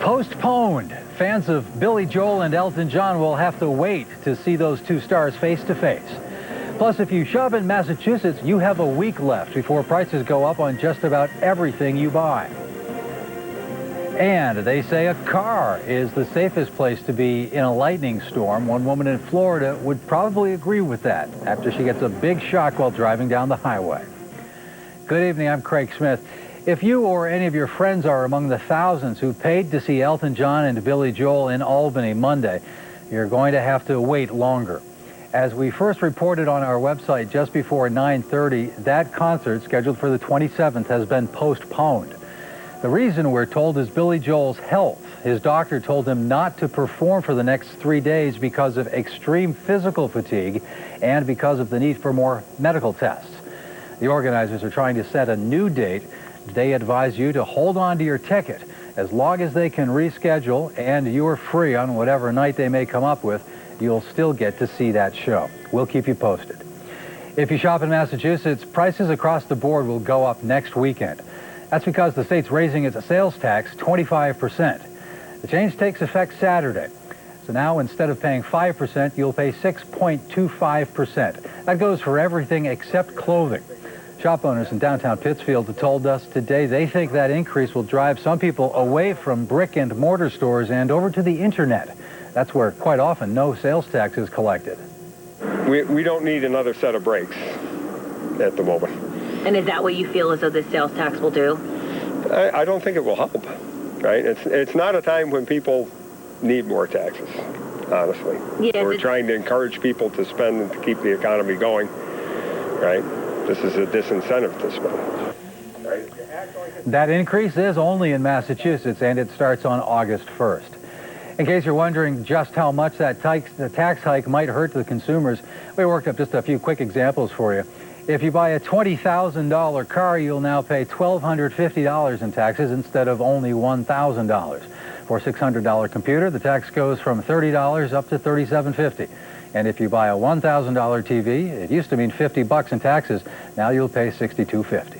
Postponed. Fans of Billy Joel and Elton John will have to wait to see those two stars face to face. Plus, if you shop in Massachusetts, you have a week left before prices go up on just about everything you buy. And they say a car is the safest place to be in a lightning storm. One woman in Florida would probably agree with that after she gets a big shock while driving down the highway. Good evening, I'm Craig Smith. If you or any of your friends are among the thousands who paid to see Elton John and Billy Joel in Albany Monday, you're going to have to wait longer. As we first reported on our website just before 9:30, that concert, scheduled for the 27th, has been postponed. The reason, we're told, is Billy Joel's health. His doctor told him not to perform for the next 3 days because of extreme physical fatigue and because of the need for more medical tests. The organizers are trying to set a new date. They advise you to hold on to your ticket as long as they can reschedule, and you're free on whatever night they may come up with. You'll still get to see that show. We'll keep you posted. If you shop in Massachusetts, prices across the board will go up next weekend. That's because the state's raising its sales tax 25%. The change takes effect Saturday. So now, instead of paying 5%, you'll pay 6.25%. That goes for everything except clothing. Shop owners in downtown Pittsfield have told us today they think that increase will drive some people away from brick and mortar stores and over to the internet. That's where quite often no sales tax is collected. We don't need another set of brakes at the moment. And is that what you feel as though this sales tax will do? I don't think it will help, right? It's not a time when people need more taxes, honestly. Yeah, we're trying to encourage people to spend and to keep the economy going, right? This is a disincentive to spend. Right? That increase is only in Massachusetts, and it starts on August 1st. In case you're wondering just how much that tax hike might hurt the consumers, we worked up just a few quick examples for you. If you buy a $20,000 car, you'll now pay $1,250 in taxes instead of only $1,000. For a $600 computer, the tax goes from $30 up to $37.50. And if you buy a $1,000 TV, it used to mean $50 in taxes. Now you'll pay $62.50.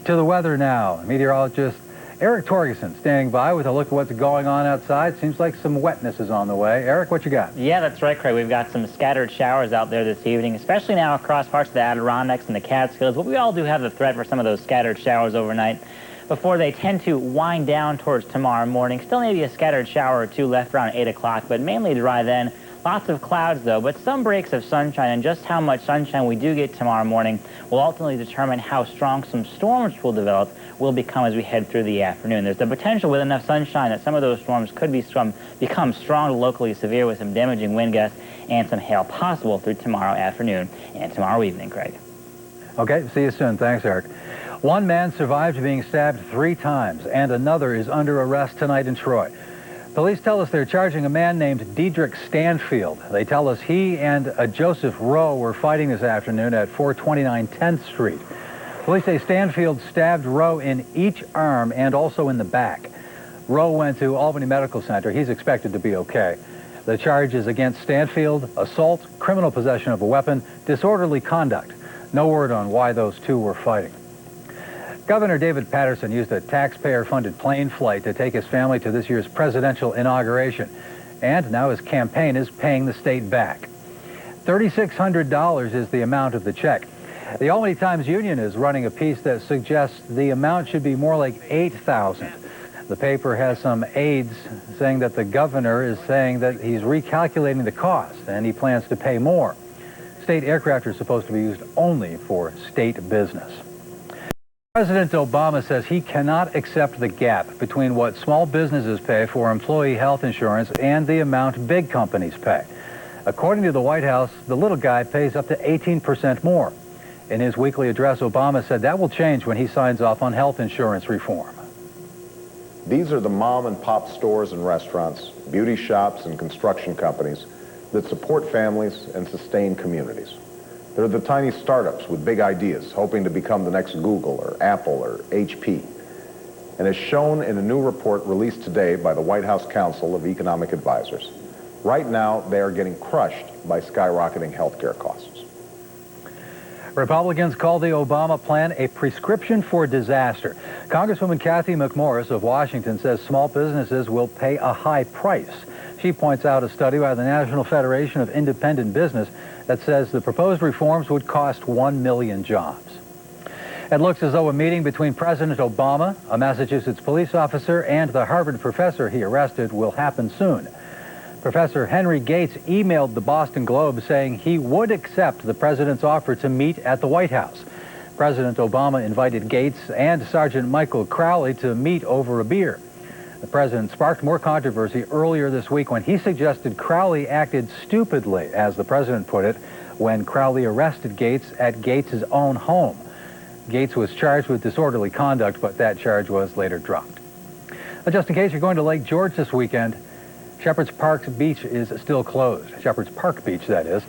To the weather now. Meteorologist Eric Torreson standing by with a look at what's going on outside. Seems like some wetness is on the way. Eric, what you got? Yeah, that's right, Craig. We've got some scattered showers out there this evening, especially now across parts of the Adirondacks and the Catskills. But we all do have the threat for some of those scattered showers overnight before they tend to wind down towards tomorrow morning. Still maybe a scattered shower or two left around 8 o'clock, but mainly dry then. Lots of clouds, though, but some breaks of sunshine, and just how much sunshine we do get tomorrow morning will ultimately determine how strong some storms will become as we head through the afternoon. There's the potential with enough sunshine that some of those storms could become strong to locally severe with some damaging wind gusts and some hail possible through tomorrow afternoon and tomorrow evening, Craig. Okay, see you soon. Thanks, Eric. One man survived being stabbed 3 times, and another is under arrest tonight in Troy. Police tell us they're charging a man named Diedrich Stanfield. They tell us he and a Joseph Rowe were fighting this afternoon at 429 10th Street. Police say Stanfield stabbed Rowe in each arm and also in the back. Rowe went to Albany Medical Center. He's expected to be okay. The charge is against Stanfield: assault, criminal possession of a weapon, disorderly conduct. No word on why those two were fighting. Governor David Paterson used a taxpayer-funded plane flight to take his family to this year's presidential inauguration. And now his campaign is paying the state back. $3,600 is the amount of the check. The Albany Times-Union is running a piece that suggests the amount should be more like $8,000. The paper has some aides saying that the governor is saying that he's recalculating the cost and he plans to pay more. State aircraft are supposed to be used only for state business. President Obama says he cannot accept the gap between what small businesses pay for employee health insurance and the amount big companies pay. According to the White House, the little guy pays up to 18% more. In his weekly address, Obama said that will change when he signs off on health insurance reform. These are the mom and pop stores and restaurants, beauty shops and construction companies that support families and sustain communities. They're the tiny startups with big ideas, hoping to become the next Google or Apple or HP. And as shown in a new report released today by the White House Council of Economic Advisors, right now they are getting crushed by skyrocketing health care costs. Republicans call the Obama plan a prescription for disaster. Congresswoman Kathy McMorris of Washington says small businesses will pay a high price. She points out a study by the National Federation of Independent Business that says the proposed reforms would cost 1 million jobs. It looks as though a meeting between President Obama, a Massachusetts police officer, and the Harvard professor he arrested will happen soon. Professor Henry Gates emailed the Boston Globe saying he would accept the president's offer to meet at the White House. President Obama invited Gates and Sergeant Michael Crowley to meet over a beer. The president sparked more controversy earlier this week when he suggested Crowley acted stupidly, as the president put it, when Crowley arrested Gates at Gates' own home. Gates was charged with disorderly conduct, but that charge was later dropped. Now, just in case you're going to Lake George this weekend, Shepherd's Park Beach is still closed. Shepherd's Park Beach, that is.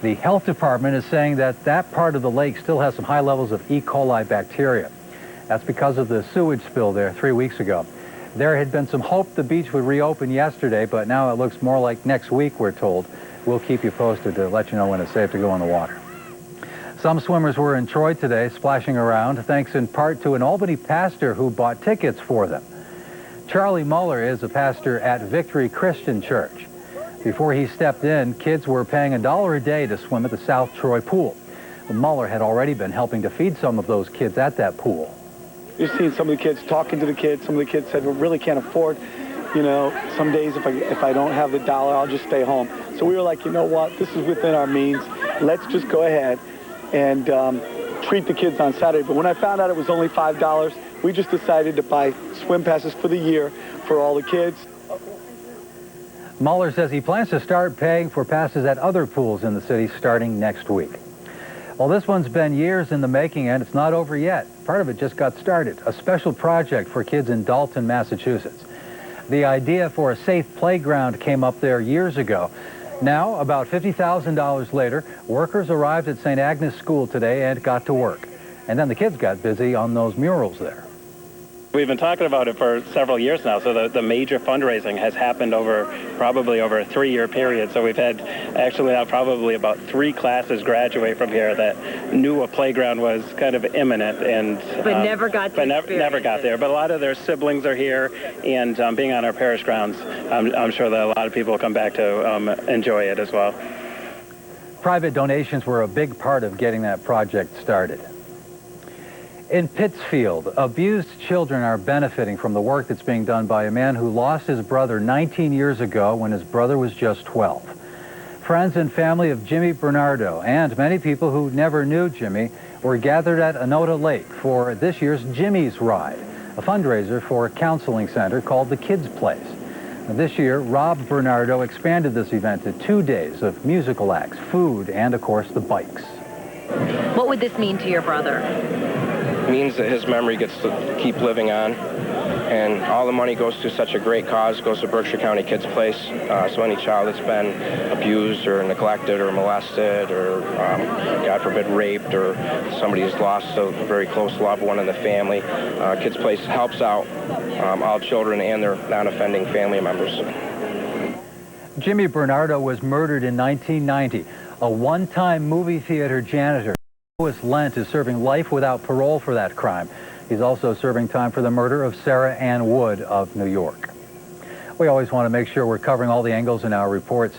The health department is saying that that part of the lake still has some high levels of E. coli bacteria. That's because of the sewage spill there 3 weeks ago. There had been some hope the beach would reopen yesterday, but now it looks more like next week, we're told. We'll keep you posted to let you know when it's safe to go in the water. Some swimmers were in Troy today, splashing around, thanks in part to an Albany pastor who bought tickets for them. Charlie Muller is a pastor at Victory Christian Church. Before he stepped in, kids were paying $1 a day to swim at the South Troy pool. Muller had already been helping to feed some of those kids at that pool. You've seen some of the kids talking to the kids. Some of the kids said, we really can't afford, some days if I don't have the dollar, I'll just stay home. So we were like, you know what, this is within our means. Let's just go ahead and treat the kids on Saturday. But when I found out it was only $5, we just decided to buy swim passes for the year for all the kids. Muller says he plans to start paying for passes at other pools in the city starting next week. Well, this one's been years in the making, and it's not over yet. Part of it just got started, a special project for kids in Dalton, Massachusetts. The idea for a safe playground came up there years ago. Now, about $50,000 later, workers arrived at St. Agnes School today and got to work. And then the kids got busy on those murals there. We've been talking about it for several years now, so the major fundraising has happened probably over a 3-year period. So we've had actually now probably about 3 classes graduate from here that knew a playground was kind of imminent, and but never got to never got there. But a lot of their siblings are here, and being on our parish grounds, I'm sure that a lot of people will come back to enjoy it as well. Private donations were a big part of getting that project started. In Pittsfield, abused children are benefiting from the work that's being done by a man who lost his brother 19 years ago when his brother was just 12. Friends and family of Jimmy Bernardo and many people who never knew Jimmy were gathered at Anota Lake for this year's Jimmy's Ride, a fundraiser for a counseling center called the Kids Place. This year, Rob Bernardo expanded this event to 2 days of musical acts, food, and of course the bikes. What would this mean to your brother? Means that his memory gets to keep living on, and all the money goes to such a great cause, goes to Berkshire County Kids Place. So any child that's been abused or neglected or molested or, God forbid, raped, or somebody who's lost a very close loved one in the family, Kids Place helps out all children and their non-offending family members. Jimmy Bernardo was murdered in 1990, a one-time movie theater janitor. Louis Lent is serving life without parole for that crime. He's also serving time for the murder of Sarah Ann Wood of New York. We always want to make sure we're covering all the angles in our reports.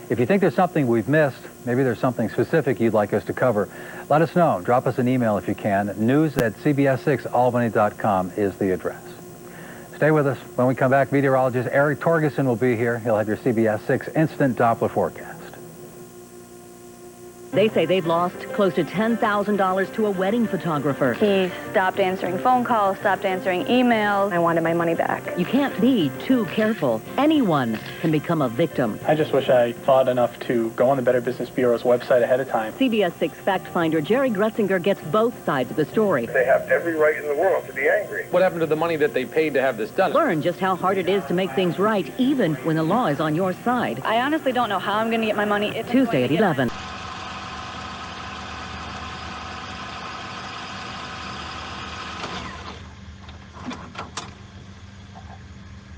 If you think there's something we've missed, maybe there's something specific you'd like us to cover, let us know. Drop us an email if you can. news@cbs6albany.com is the address. Stay with us. When we come back, meteorologist Eric Torreson will be here. He'll have your CBS 6 instant Doppler forecast. They say they've lost close to $10,000 to a wedding photographer. He stopped answering phone calls, stopped answering emails. I wanted my money back. You can't be too careful. Anyone can become a victim. I just wish I thought enough to go on the Better Business Bureau's website ahead of time. CBS 6 fact finder Jerry Gretzinger gets both sides of the story. They have every right in the world to be angry. What happened to the money that they paid to have this done? Learn just how hard it is to make things right, even when the law is on your side. I honestly don't know how I'm going to get my money. Tuesday at 11.